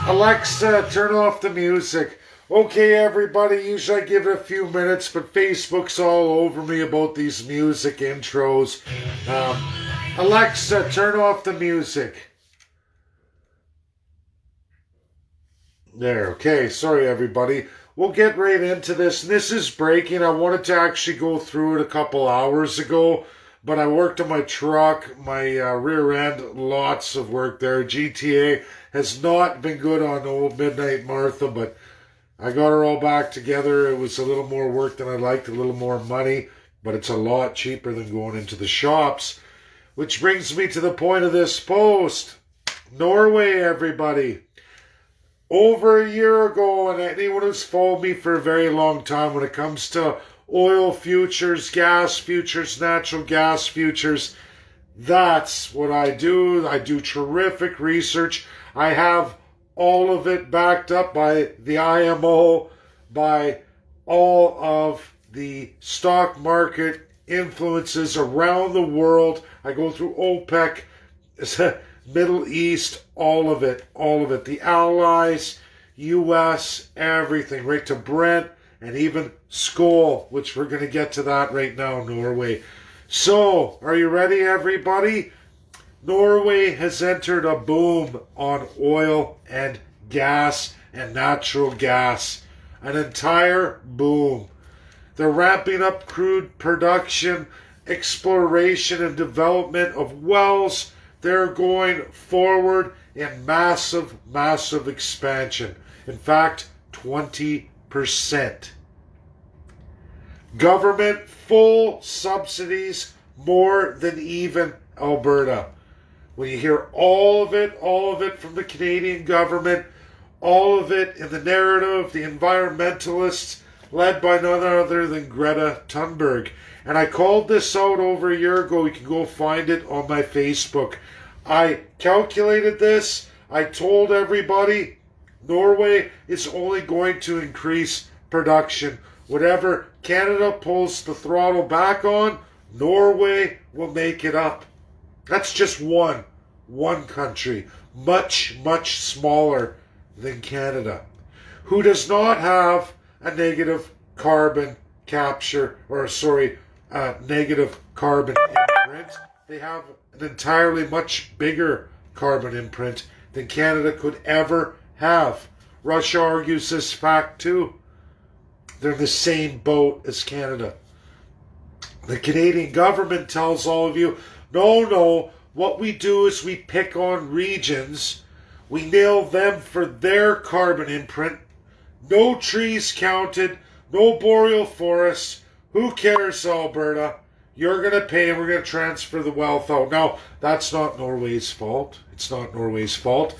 Alexa, turn off the music. Okay, everybody, usually I give it a few minutes, but Facebook's all over me about these music intros. Alexa, turn off the music. There, okay, sorry, everybody. We'll get right into this. This is breaking. I wanted to actually go through it a couple hours ago, but I worked on my truck, my rear end, lots of work there. GTA has not been good on old Midnight Martha, but I got her all back together. It was a little more work than I liked, a little more money, but it's a lot cheaper than going into the shops. Which brings me to the point of this post. Norway, everybody. Over a year ago, and anyone who's followed me for a very long time when it comes to oil futures, gas futures, natural gas futures, that's what I do. I do terrific research. I have all of it backed up by the IMO, by all of the stock market influences around the world. I go through OPEC, Middle East, all of it. The Allies, US, everything, right to Brent, and even Skoll, which we're going to get to that right now, Norway. So, are you ready, everybody? Norway has entered a boom on oil and gas and natural gas. An entire boom. They're ramping up crude production, exploration and development of wells. They're going forward in massive, massive expansion. In fact, 20%. Government full subsidies more than even Alberta. When you hear all of it from the Canadian government, all of it in the narrative of the environmentalists led by none other than Greta Thunberg. And I called this out over a year ago. You can go find it on my Facebook. I calculated this. I told everybody Norway is only going to increase production. Whatever Canada pulls the throttle back on, Norway will make it up. That's just one country, much, much smaller than Canada, who does not have a negative carbon capture, negative carbon imprint. They have an entirely much bigger carbon imprint than Canada could ever have. Russia argues this fact too. They're in the same boat as Canada. The Canadian government tells all of you, no, what we do is we pick on regions, we nail them for their carbon imprint, no trees counted, no boreal forests, who cares, Alberta? You're going to pay and we're going to transfer the wealth out. Now, that's not Norway's fault. It's not Norway's fault.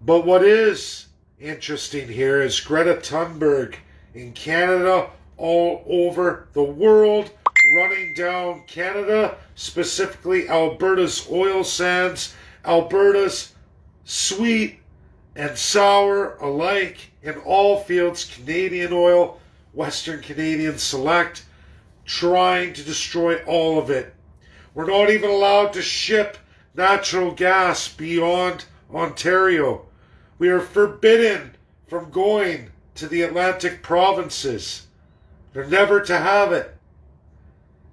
But what is interesting here is Greta Thunberg in Canada, all over the world, running down Canada, specifically Alberta's oil sands, Alberta's sweet and sour alike in all fields, Canadian oil, Western Canadian Select, trying to destroy all of it. We're not even allowed to ship natural gas beyond Ontario. We are forbidden from going to the Atlantic provinces. They're never to have it.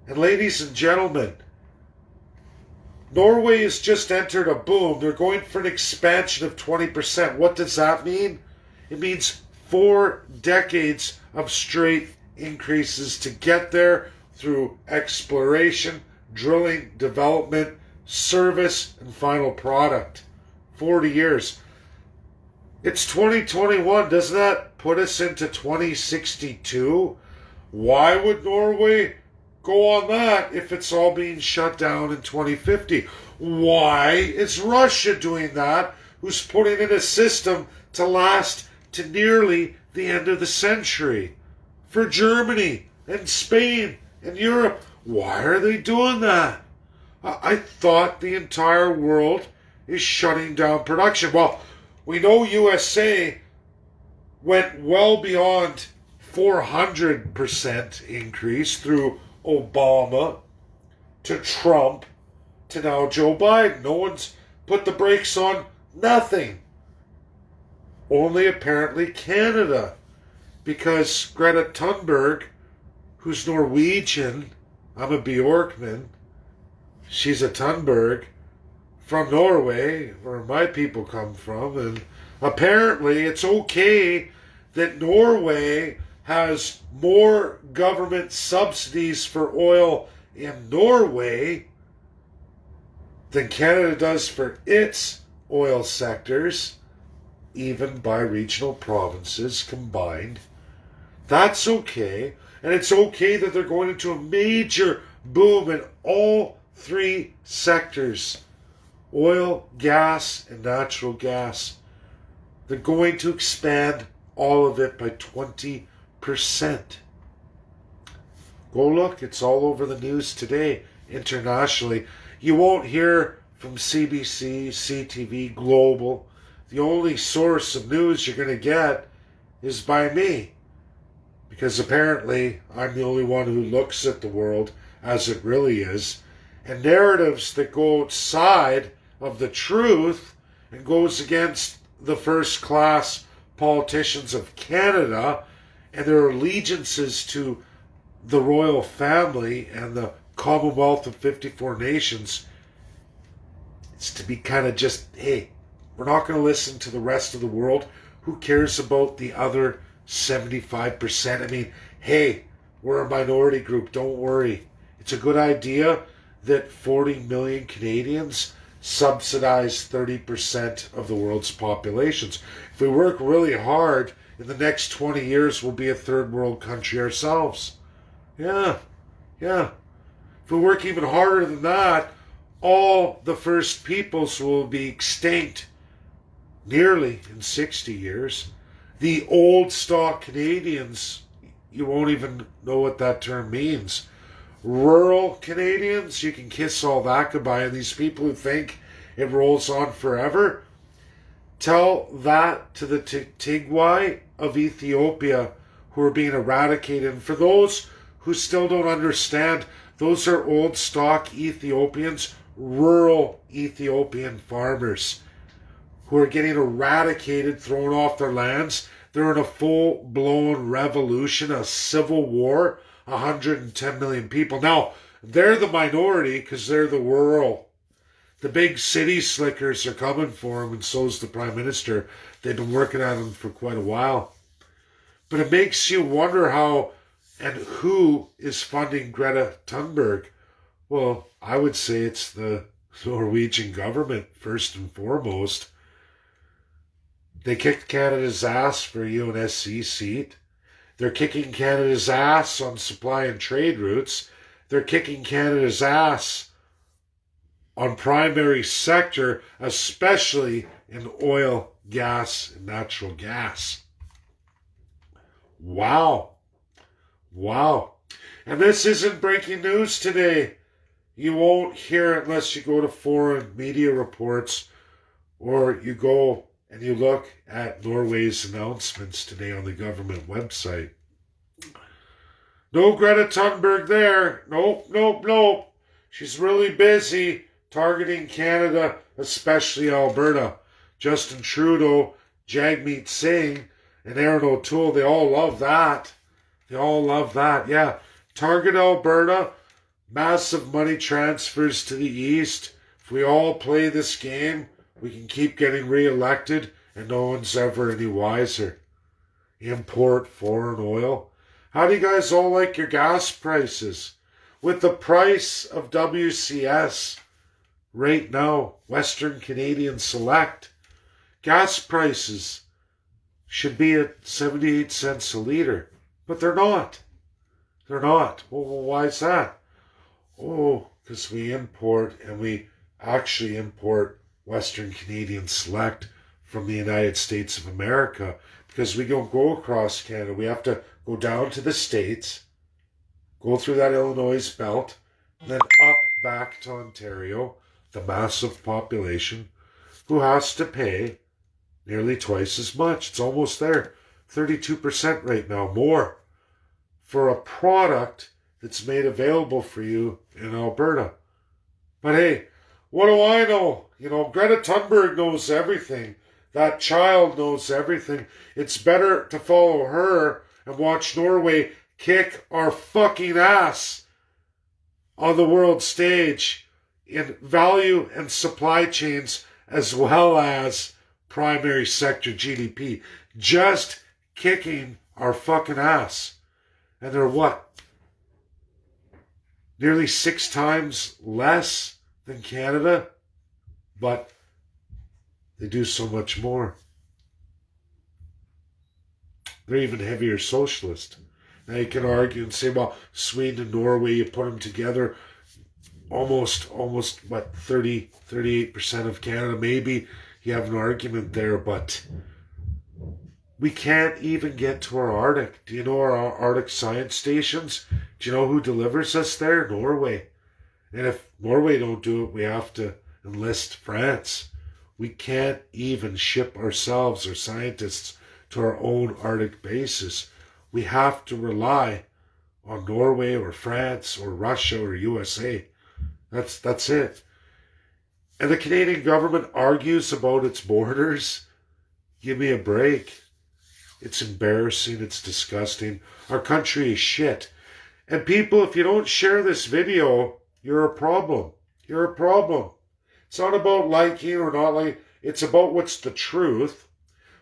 And ladies and gentlemen, Norway has just entered a boom. They're going for an expansion of 20%. What does that mean? It means 4 decades of straight increases to get there through exploration, drilling, development, service, and final product. 40 years. It's 2021. Doesn't that put us into 2062? Why would Norway go on that if it's all being shut down in 2050? Why is Russia doing that, who's putting in a system to last to nearly the end of the century? For Germany and Spain and Europe, why are they doing that? I thought the entire world is shutting down production. Well, we know USA went well beyond 400% increase through Obama to Trump to now Joe Biden. No one's put the brakes on nothing. Only apparently Canada. Because Greta Thunberg, who's Norwegian, I'm a Bjorkman, she's a Thunberg, from Norway, where my people come from, and apparently it's okay that Norway has more government subsidies for oil in Norway than Canada does for its oil sectors, even by regional provinces combined. That's okay. And it's okay that they're going into a major boom in all three sectors: oil, gas, and natural gas. They're going to expand all of it by 20%. Go look, it's all over the news today, internationally. You won't hear from CBC, CTV, Global. The only source of news you're going to get is by me. Because apparently I'm the only one who looks at the world as it really is. And narratives that go outside of the truth and goes against the first class politicians of Canada and their allegiances to the royal family and the Commonwealth of 54 nations. It's to be kind of just, hey, we're not going to listen to the rest of the world. Who cares about the other 75%? I mean, hey, we're a minority group. Don't worry. It's a good idea that 40 million Canadians subsidize 30% of the world's populations. If we work really hard, in the next 20 years, we'll be a third world country ourselves. Yeah. If we work even harder than that, all the First Peoples will be extinct nearly in 60 years. The old stock Canadians, you won't even know what that term means. Rural Canadians, you can kiss all that goodbye. And these people who think it rolls on forever, tell that to the Tigwai of Ethiopia who are being eradicated. And for those who still don't understand, those are old stock Ethiopians, rural Ethiopian farmers who are getting eradicated, thrown off their lands. They're in a full-blown revolution, a civil war, 110 million people. Now, they're the minority because they're the rural. The big city slickers are coming for them, and so's the Prime Minister. They've been working on them for quite a while. But it makes you wonder how and who is funding Greta Thunberg. Well, I would say it's the Norwegian government, first and foremost. They kicked Canada's ass for a UNSC seat. They're kicking Canada's ass on supply and trade routes. They're kicking Canada's ass on primary sector, especially in oil, gas, and natural gas. Wow. And this isn't breaking news today. You won't hear it unless you go to foreign media reports or you go and you look at Norway's announcements today on the government website. No Greta Thunberg there. Nope. She's really busy targeting Canada, especially Alberta. Justin Trudeau, Jagmeet Singh, and Aaron O'Toole, they all love that. Yeah. Target Alberta, massive money transfers to the east. If we all play this game, we can keep getting re-elected and no one's ever any wiser. Import foreign oil. How do you guys all like your gas prices? With the price of WCS right now, Western Canadian Select, gas prices should be at 78 cents a litre. But they're not. Well, why is that? Oh, because we import, and we actually import Western Canadian Select from the United States of America, because we don't go across Canada. We have to go down to the States, go through that Illinois belt, and then up back to Ontario, the massive population, who has to pay nearly twice as much. It's almost there. 32% right now, more, for a product that's made available for you in Alberta. But hey, what do I know? Greta Thunberg knows everything. That child knows everything. It's better to follow her and watch Norway kick our fucking ass on the world stage in value and supply chains as well as primary sector GDP. Just kicking our fucking ass. And they're what? Nearly 6 times less than Canada? But they do so much more. They're even heavier socialist. Now you can argue and say, well, Sweden and Norway, you put them together, almost, what, 38% of Canada. Maybe you have an argument there, but we can't even get to our Arctic. Do you know our Arctic science stations? Do you know who delivers us there? Norway. And if Norway don't do it, we have to enlist France. We can't even ship ourselves or scientists to our own Arctic bases. We have to rely on Norway or France or Russia or USA. That's it. And the Canadian government argues about its borders. Give me a break. It's embarrassing. It's disgusting. Our country is shit. And people, if you don't share this video, you're a problem. You're a problem. It's not about liking or not liking. It's about what's the truth,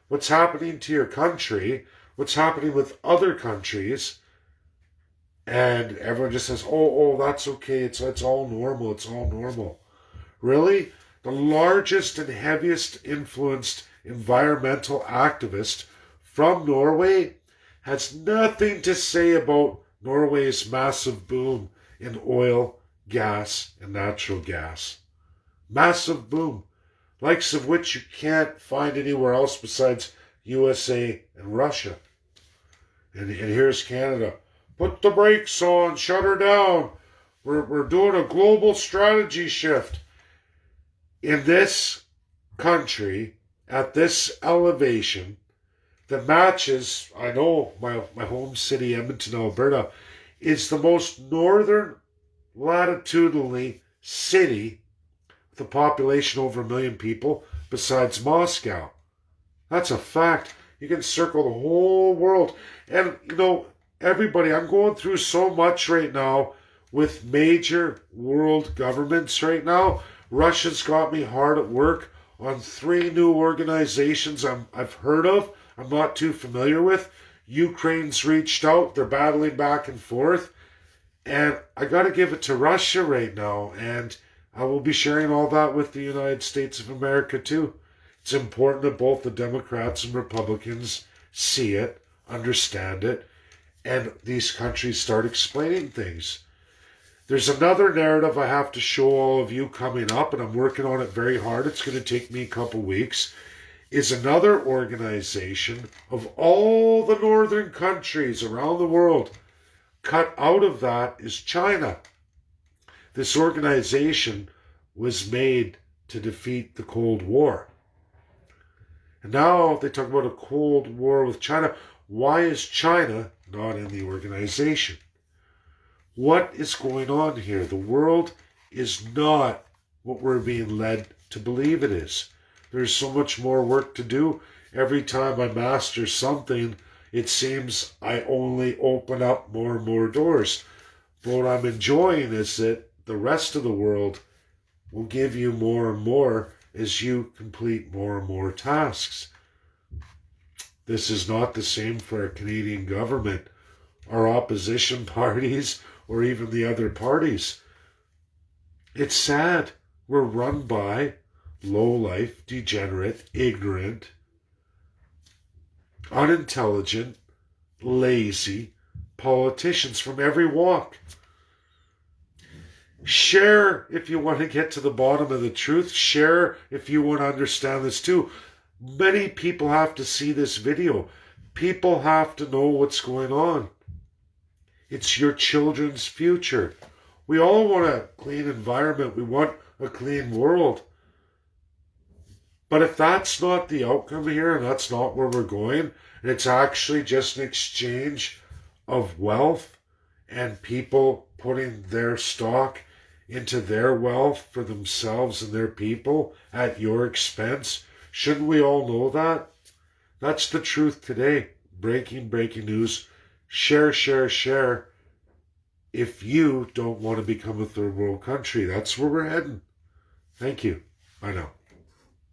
what's happening to your country, what's happening with other countries. And everyone just says, oh, that's okay. It's all normal. It's all normal. Really? The largest and heaviest influenced environmental activist from Norway has nothing to say about Norway's massive boom in oil, gas, and natural gas. Massive boom, likes of which you can't find anywhere else besides USA and Russia. And here's Canada. Put the brakes on, shut her down. We're doing a global strategy shift. In this country, at this elevation, that matches, I know, my home city, Edmonton, Alberta, is the most northern latitudinally city with a population over 1 million people besides Moscow. That's a fact. You can circle the whole world. And, everybody, I'm going through so much right now with major world governments right now. Russia's got me hard at work on 3 new organizations I've heard of. I'm not too familiar with. Ukraine's reached out. They're battling back and forth. And I got to give it to Russia right now. And I will be sharing all that with the United States of America too. It's important that both the Democrats and Republicans see it, understand it, and these countries start explaining things. There's another narrative I have to show all of you coming up, and I'm working on it very hard. It's going to take me a couple weeks. Is another organization of all the northern countries around the world. Cut out of that is China. This organization was made to defeat the Cold War. And now they talk about a Cold War with China. Why is China not in the organization? What is going on here? The world is not what we're being led to believe it is. There's so much more work to do. Every time I master something, it seems I only open up more and more doors. But what I'm enjoying is that the rest of the world will give you more and more as you complete more and more tasks. This is not the same for our Canadian government, our opposition parties, or even the other parties. It's sad. We're run by low-life, degenerate, ignorant, unintelligent, lazy politicians from every walk. Share if you want to get to the bottom of the truth. Share if you want to understand this too. Many people have to see this video. People have to know what's going on. It's your children's future. We all want a clean environment. We want a clean world. But if that's not the outcome here, and that's not where we're going, and it's actually just an exchange of wealth and people putting their stock into their wealth for themselves and their people at your expense, Shouldn't we all know that? That's the truth today. Breaking news. Share, share, share. If you don't want to become a third world country, that's where we're heading. Thank you. Bye now.